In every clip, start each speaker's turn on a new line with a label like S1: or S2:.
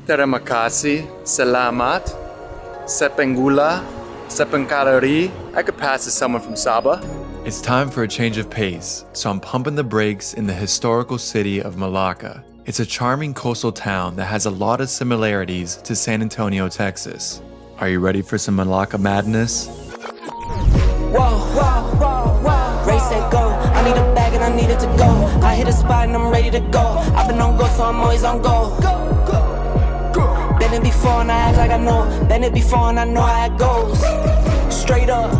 S1: Terima kasih, selamat, 𝗟𝗕𝗢𝗪𝗡𝗢𝗪𝗘𝗢. I could pass to someone from Sabah.
S2: It's time for a change of pace, so I'm pumping the brakes in the historical city of Melacca. It's a charming coastal town that has a lot of similarities to San Antonio, Texas. Are you ready for some Melaka madness?
S3: Race and go. I need a bag and I need it to go. I hit a spot and I'm ready to go. I've been on go, so I'm always on go. Been it before and I act like I know. Been it before and I know how it goes. Straight up.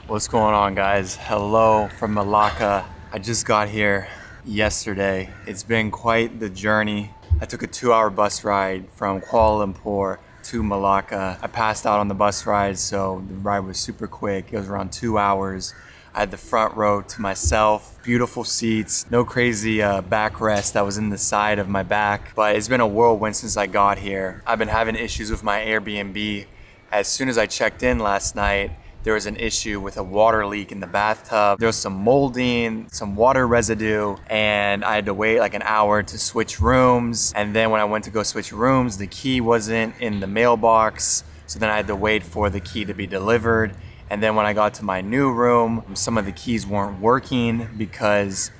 S1: What's going on, guys? Hello from Melaka. I just got here yesterday. It's been quite the journey. I took a 2-hour bus ride from Kuala Lumpur to Melaka. I passed out on the bus ride, so the ride was super quick. It was around 2 hours. I had the front row to myself, beautiful seats, no crazy backrest that was in the side of my back. But it's been a whirlwind since I got here. I've been having issues with my Airbnb. As soon as I checked in last night, there was an issue with a water leak in the bathtub. There was some molding, some water residue, and I had to wait like an hour to switch rooms. And then when I went to go switch rooms, the key wasn't in the mailbox. So then I had to wait for the key to be delivered. And then when I got to my new room, some of the keys weren't working because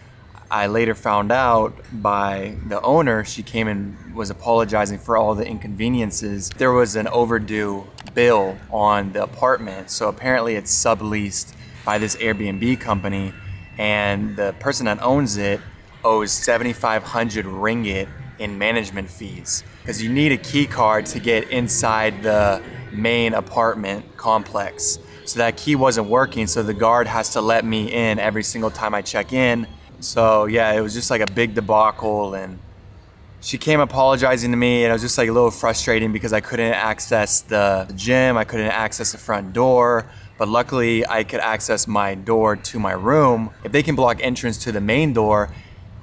S1: I later found out by the owner, she came and was apologizing for all the inconveniences. There was an overdue bill on the apartment. So apparently it's subleased by this Airbnb company, and the person that owns it owes 7,500 ringgit in management fees. Because you need a key card to get inside the main apartment complex. So that key wasn't working, so the guard has to let me in every single time I check in. So yeah, it was just like a big debacle, and she came apologizing to me, and it was just like a little frustrating because I couldn't access the gym, I couldn't access the front door, but luckily I could access my door to my room. If they can block entrance to the main door,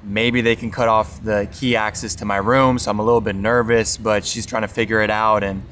S1: maybe they can cut off the key access to my room. So I'm a little bit nervous, but she's trying to figure it out, and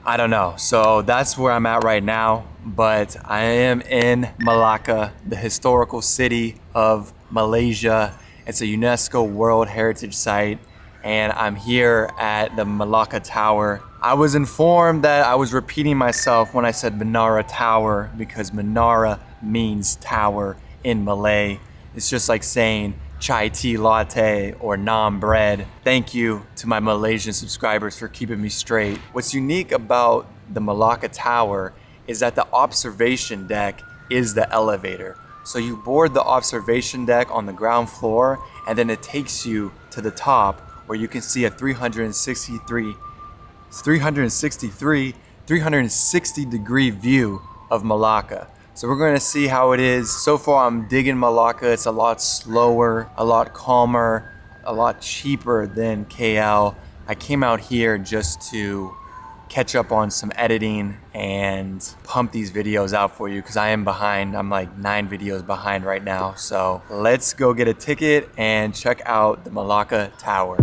S1: I don't know. So that's where I'm at right now. But I am in Melaka, the historical city of Malaysia. It's a UNESCO World Heritage Site, and I'm here at the Melacca Tower. I was informed that I was repeating myself when I said Menara Tower because Menara means tower in Malay. It's just like saying chai tea latte or naan bread. Thank you to my Malaysian subscribers for keeping me straight. What's unique about the Melacca Tower is that the observation deck is the elevator. So you board the observation deck on the ground floor, and then it takes you to the top where you can see a 360 degree view of Melaka. So we're gonna see how it is. So far I'm digging Melaka. It's a lot slower, a lot calmer, a lot cheaper than KL. I came out here just to catch up on some editing and pump these videos out for you because I am behind. I'm like 9 videos behind right now. So let's go get a ticket and check out the Melacca Tower.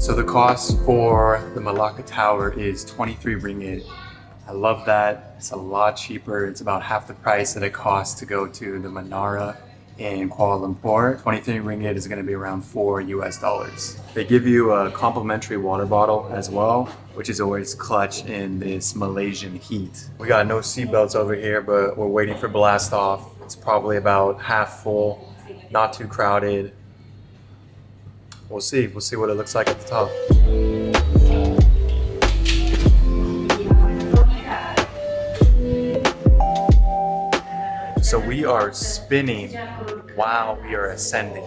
S1: So the cost for the Melacca Tower is 23 ringgit. I love that. It's a lot cheaper. It's about half the price that it costs to go to the Menara in Kuala Lumpur. 23 ringgit is going to be around $4 US. They give you a complimentary water bottle as well, which is always clutch in this Malaysian heat. We got no seatbelts over here, but we're waiting for blast off. It's probably about half full, not too crowded. We'll see what it looks like at the top. So we are spinning while we are ascending.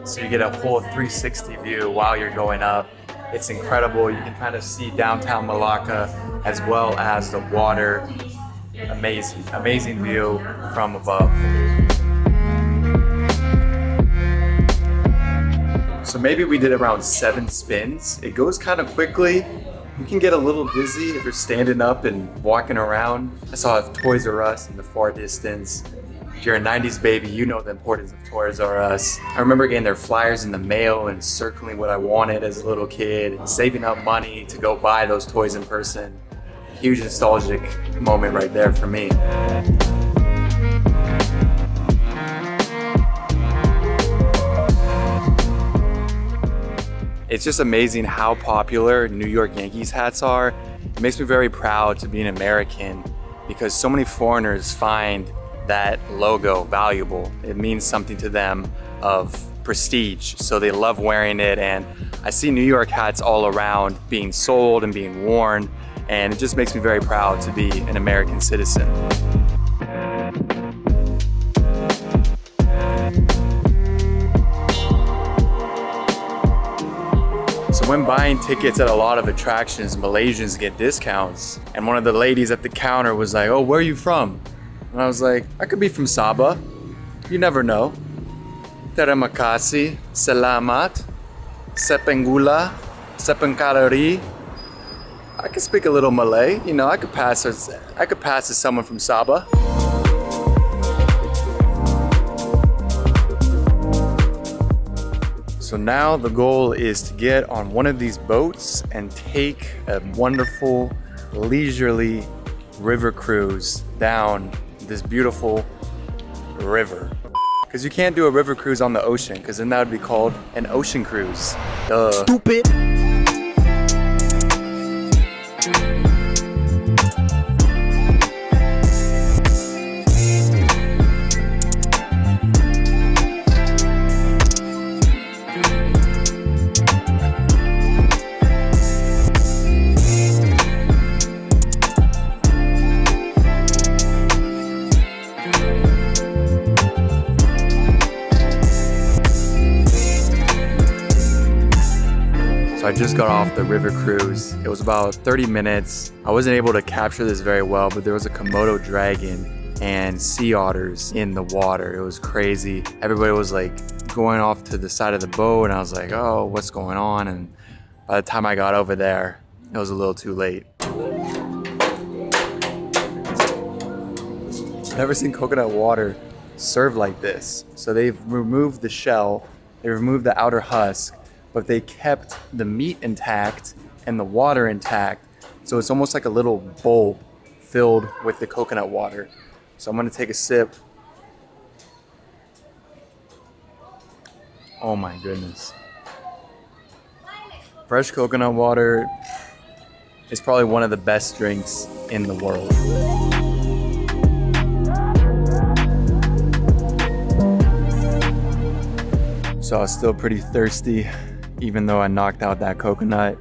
S1: So you get a whole 360 view while you're going up. It's incredible. You can kind of see downtown Melaka as well as the water. Amazing view from above. So maybe we did around 7 spins. It goes kind of quickly, You can get a little dizzy if you're standing up and walking around. I saw a Toys R Us in the far distance. If you're a 90s baby, you know the importance of Toys R Us. I remember getting their flyers in the mail and circling what I wanted as a little kid, saving up money to go buy those toys in person. Huge nostalgic moment right there for me. It's just amazing how popular New York Yankees hats are. It makes me very proud to be an American because so many foreigners find that logo valuable. It means something to them of prestige, so they love wearing it. And I see New York hats all around being sold and being worn, and it just makes me very proud to be an American citizen. So when buying tickets at a lot of attractions, Malaysians get discounts. And one of the ladies at the counter was like, "Oh, where are you from?" And I was like, "I could be from Sabah. You never know. 𝗓𝗚𝗓𝗢𝗧'𝗦. I can speak a little Malay. You know, I could pass as someone from Sabah." So now the goal is to get on one of these boats and take a wonderful, leisurely river cruise down this beautiful river. Because you can't do a river cruise on the ocean, because then that would be called an ocean cruise. Duh.
S3: Stupid.
S1: So I just got off the river cruise. It was about 30 minutes. I wasn't able to capture this very well, but there was a Komodo dragon and sea otters in the water. It was crazy. Everybody was like going off to the side of the boat, and I was like, "Oh, what's going on?" And by the time I got over there, it was a little too late. Never seen coconut water served like this. So they've removed the shell, they removed the outer husk, but they kept the meat intact and the water intact. So it's almost like a little bowl filled with the coconut water. So I'm gonna take a sip. Oh my goodness. Fresh coconut water is probably one of the best drinks in the world. So I was still pretty thirsty, even though I knocked out that coconut.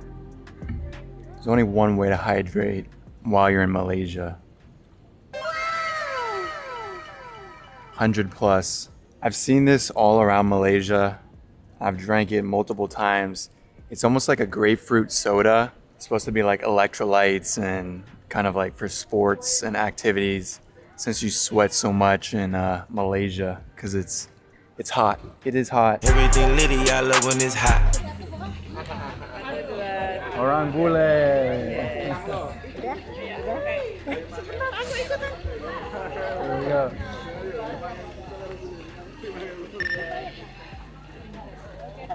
S1: There's only one way to hydrate while you're in Malaysia. 100 plus. I've seen this all around Malaysia. I've drank it multiple times. It's almost like a grapefruit soda. It's supposed to be like electrolytes and kind of like for sports and activities, since you sweat so much in Malaysia, because it's hot. It is hot.
S4: Everything litty, I love when it's hot.
S1: Orang bule. There we go.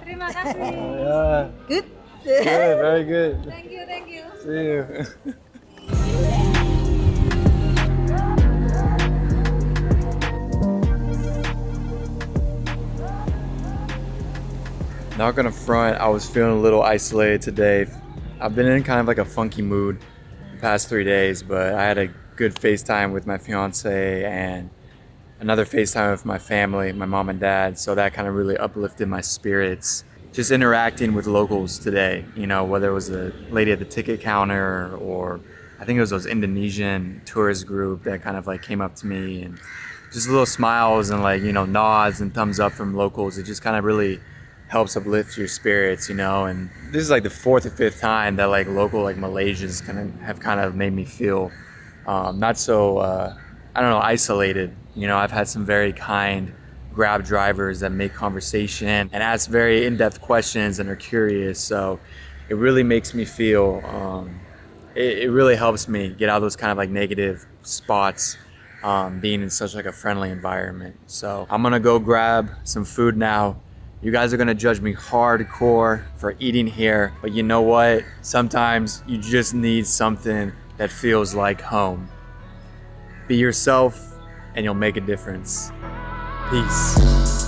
S5: Terima kasih.
S1: Yeah.
S5: Good.
S1: Good, very good.
S5: Thank you, thank you.
S1: See you. Not gonna front, I was feeling a little isolated today. I've been in kind of like a funky mood the past 3 days, but I had a good FaceTime with my fiance and another FaceTime with my family, my mom and dad, so that kind of really uplifted my spirits. Just interacting with locals today, you know, whether it was a lady at the ticket counter or I think it was those Indonesian tourist group that kind of like came up to me, and just little smiles and like, you know, nods and thumbs up from locals. It just kind of really helps uplift your spirits, you know. And this is like the 4th or 5th time that like local like Malaysians have kind of made me feel not so I don't know, isolated. You know, I've had some very kind Grab drivers that make conversation and ask very in-depth questions and are curious. So it really makes me feel, it really helps me get out of those kind of like negative spots, being in such like a friendly environment. So I'm gonna go grab some food now. You guys are gonna judge me hardcore for eating here, but you know what? Sometimes you just need something that feels like home. Be yourself and you'll make a difference. Peace.